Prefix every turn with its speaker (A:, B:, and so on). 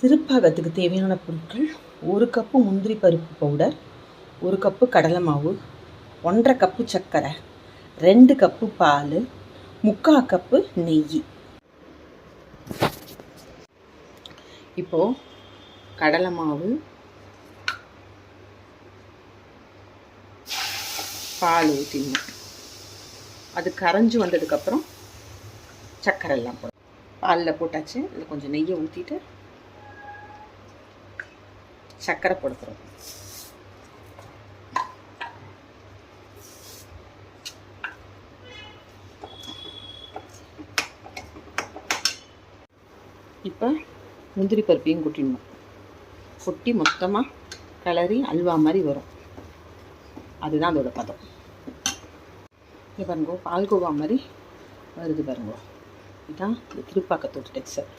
A: திருப்பாகத்துக்கு தேவையான பொருட்கள்: 1 கப்பு முந்திரி பருப்பு பவுடர், 1 கப்பு கடலை மாவு, 1½ கப்பு சர்க்கரை, 2 கப்பு பால், 3/4 கப்பு நெய். இப்போது கடலை மாவு, பால் ஊற்றிடணும். அது கரைஞ்சி வந்ததுக்கப்புறம் சர்க்கரை எல்லாம் போடும். பாலில் போட்டாச்சு. அதில் கொஞ்சம் நெய்யை ஊற்றிட்டு சர்க்கரை போடுறோம். இப்போ முந்திரி பருப்பையும் கொட்டிடணும். கொட்டி மொத்தமாக கிளறி அல்வா மாதிரி வரும். அதுதான் அதோட பதம். இது பாருங்க, பால்கோவா மாதிரி வருது பாருங்க. இதுதான் இந்த திருப்பாக்கத்தோட டெக்ஸ்சர்.